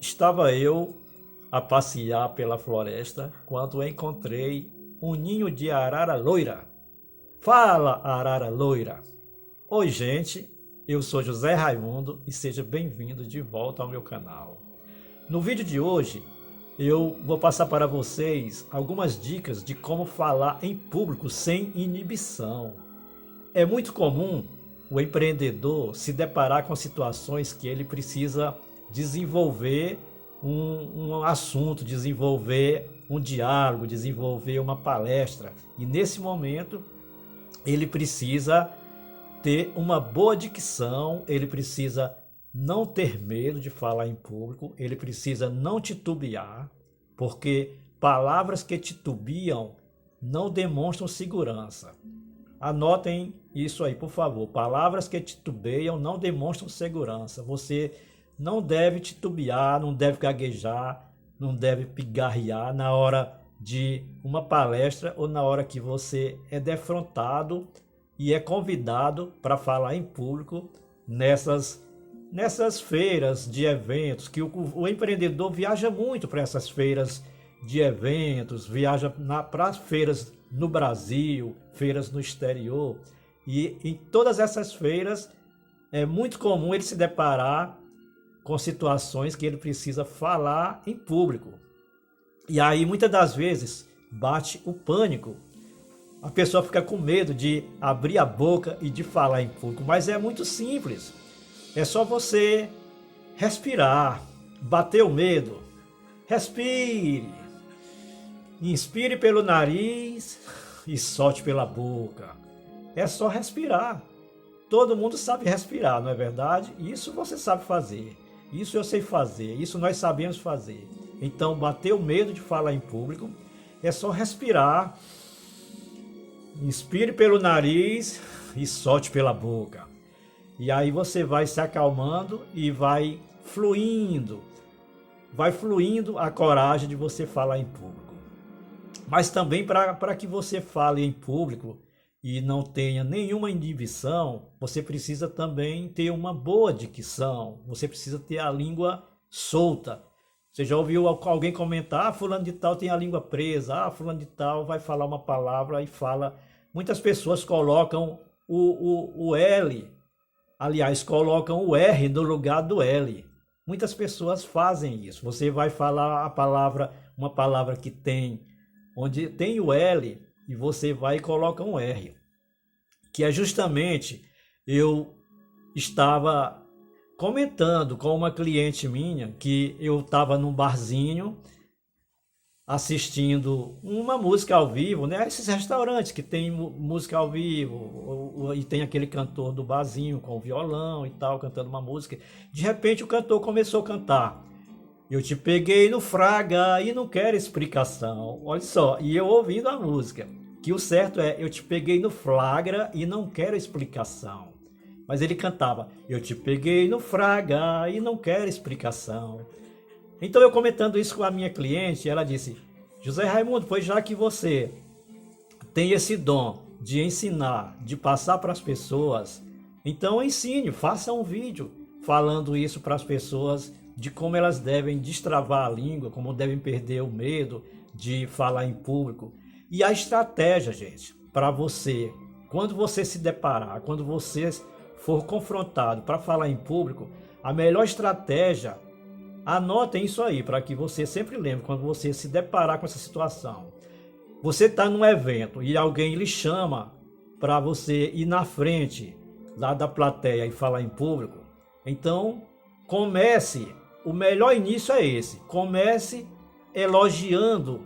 Estava eu a passear pela floresta quando encontrei um ninho de arara loira. Fala, arara loira! Oi, gente, eu sou José Raimundo e seja bem-vindo de volta ao meu canal. No vídeo de hoje, eu vou passar para vocês algumas dicas de como falar em público sem inibição. É muito comum o empreendedor se deparar com situações que ele precisa desenvolver um assunto, desenvolver um diálogo, desenvolver uma palestra. E nesse momento ele precisa ter uma boa dicção, ele precisa não ter medo de falar em público, ele precisa não titubear, porque palavras que titubeam não demonstram segurança. Anotem isso aí, por favor. Palavras que titubeiam não demonstram segurança. Você não deve titubear, não deve gaguejar, não deve pigarrear na hora de uma palestra ou na hora que você é defrontado e é convidado para falar em público nessas feiras de eventos, que o empreendedor viaja muito para essas feiras de eventos, viaja para as feiras no Brasil, feiras no exterior, e em todas essas feiras é muito comum ele se deparar com situações que ele precisa falar em público. E aí muitas das vezes bate o pânico. A pessoa fica com medo de abrir a boca e de falar em público, mas é muito simples. É só você respirar, bater o medo. Respire. Inspire pelo nariz e solte pela boca. É só respirar. Todo mundo sabe respirar, não é verdade? Isso você sabe fazer. Isso eu sei fazer. Isso nós sabemos fazer. Então, bater o medo de falar em público é só respirar. Inspire pelo nariz e solte pela boca. E aí você vai se acalmando e vai fluindo. Vai fluindo a coragem de você falar em público. Mas também para que você fale em público e não tenha nenhuma inibição, você precisa também ter uma boa dicção, você precisa ter a língua solta. Você já ouviu alguém comentar, fulano de tal tem a língua presa, fulano de tal vai falar uma palavra e fala. Muitas pessoas colocam o L, aliás, colocam o R no lugar do L. Muitas pessoas fazem isso. Você vai falar a palavra, uma palavra que tem onde tem o L, e você vai e coloca um R, que é justamente, eu estava comentando com uma cliente minha, que eu estava num barzinho, assistindo uma música ao vivo, né? Esses restaurantes que tem música ao vivo, e tem aquele cantor do barzinho com o violão e tal, cantando uma música. De repente o cantor começou a cantar: eu te peguei no fraga e não quero explicação. Olha só, e eu ouvindo a música, que o certo é: eu te peguei no flagra e não quero explicação. Mas ele cantava: eu te peguei no fraga e não quero explicação. Então eu comentando isso com a minha cliente, ela disse: José Raimundo, pois já que você tem esse dom de ensinar, de passar para as pessoas, então ensine, faça um vídeo falando isso para as pessoas, de como elas devem destravar a língua, como devem perder o medo de falar em público. E a estratégia, gente, para você, quando você se deparar, quando você for confrontado para falar em público, a melhor estratégia, anotem isso aí, para que você sempre lembre, quando você se deparar com essa situação. Você está num evento e alguém lhe chama para você ir na frente lá da plateia e falar em público. Então, o melhor início é esse. Comece elogiando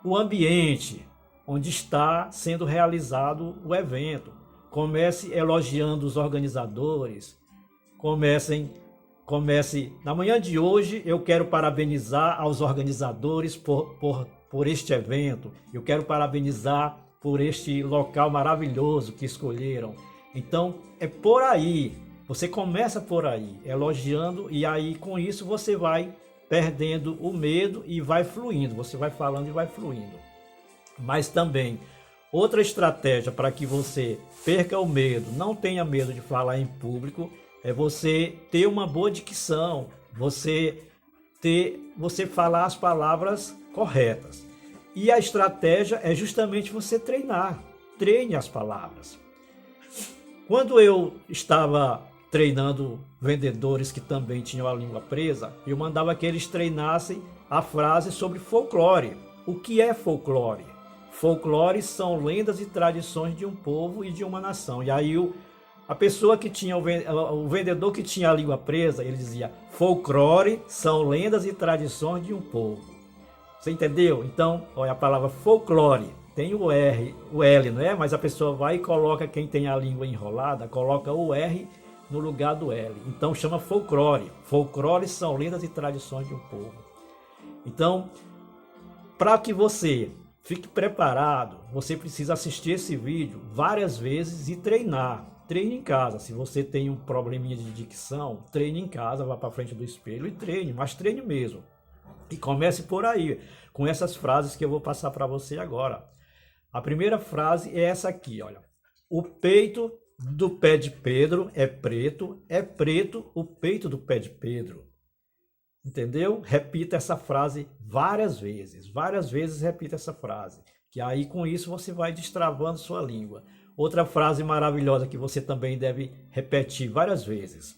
o ambiente onde está sendo realizado o evento. Comece elogiando os organizadores. Comece. Na manhã de hoje, eu quero parabenizar aos organizadores por este evento. Eu quero parabenizar por este local maravilhoso que escolheram. Então, é por aí. Você começa por aí, elogiando, e aí com isso você vai perdendo o medo e vai fluindo. Você vai falando e vai fluindo. Mas também, outra estratégia para que você perca o medo, não tenha medo de falar em público, é você ter uma boa dicção, você você falar as palavras corretas. E a estratégia é justamente você treinar. Treine as palavras. Quando eu estava treinando vendedores que também tinham a língua presa, eu mandava que eles treinassem a frase sobre folclore. O que é folclore? Folclore são lendas e tradições de um povo e de uma nação. E aí a pessoa que tinha, o vendedor que tinha a língua presa, ele dizia: folclore são lendas e tradições de um povo. Você entendeu? Então, olha a palavra folclore. Tem o R, o L, não é? Mas a pessoa vai e coloca, quem tem a língua enrolada, coloca o R no lugar do L. Então chama folclore. Folclore são lendas e tradições de um povo. Então, para que você fique preparado, você precisa assistir esse vídeo várias vezes e treinar. Treine em casa. Se você tem um probleminha de dicção, treine em casa, vá para frente do espelho e treine, mas treine mesmo. E comece por aí, com essas frases que eu vou passar para você agora. A primeira frase é essa aqui, olha. O peito do pé de Pedro é preto o peito do pé de Pedro. Entendeu? Repita essa frase várias vezes repita essa frase, que aí com isso você vai destravando sua língua. Outra frase maravilhosa que você também deve repetir várias vezes.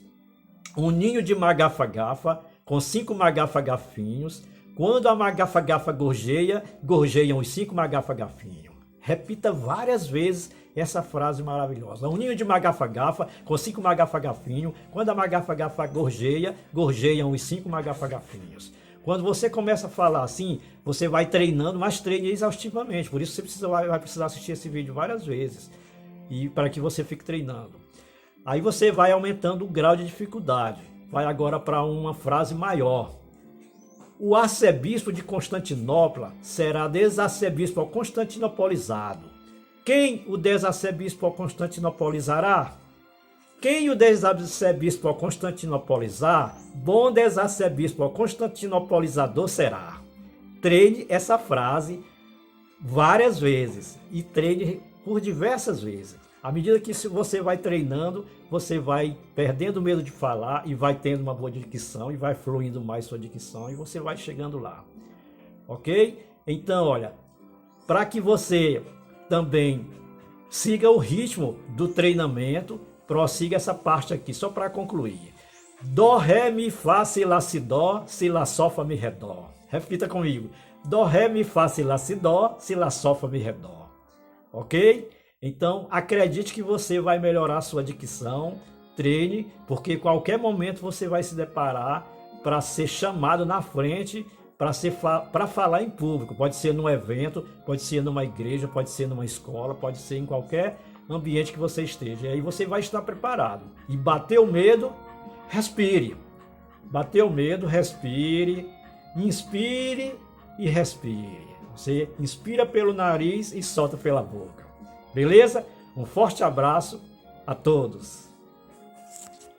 Um ninho de magafa-gafa com 5 magafa-gafinhos. Quando a magafa-gafa gorjeia, gorjeiam os 5 magafa-gafinhos. Repita várias vezes essa frase maravilhosa. Um ninho de magafa-gafa com 5 magafa-gafinhos. Quando a magafa-gafa gorjeia, gorjeiam os 5 magafa-gafinhos. Quando você começa a falar assim, você vai treinando, mas treine exaustivamente. Por isso você vai precisar assistir esse vídeo várias vezes. E para que você fique treinando. Aí você vai aumentando o grau de dificuldade. Vai agora para uma frase maior. O arcebispo de Constantinopla será desarcebispo constantinopolizado. Quem o desarcebispo constantinopolizará? Quem o desarcebispo constantinopolizar, bom desarcebispo constantinopolizador será. Treine essa frase várias vezes e treine por diversas vezes. À medida que você vai treinando, você vai perdendo o medo de falar e vai tendo uma boa dicção e vai fluindo mais sua dicção e você vai chegando lá. Ok? Então, olha, para que você também siga o ritmo do treinamento, prossiga essa parte aqui, só para concluir. Dó, ré, mi, fá, si, lá, si, dó, si, lá, sol, fá, mi, ré, dó. Repita comigo. Dó, ré, mi, fá, si, lá, si, dó, si, lá, sol, fá, mi, ré, dó. Ok? Então, acredite que você vai melhorar a sua dicção, treine, porque qualquer momento você vai se deparar para ser chamado na frente, para falar em público. Pode ser num evento, pode ser numa igreja, pode ser numa escola, pode ser em qualquer ambiente que você esteja. E aí você vai estar preparado. E bateu o medo, respire. Bateu o medo, respire, inspire e respire. Você inspira pelo nariz e solta pela boca. Beleza? Um forte abraço a todos.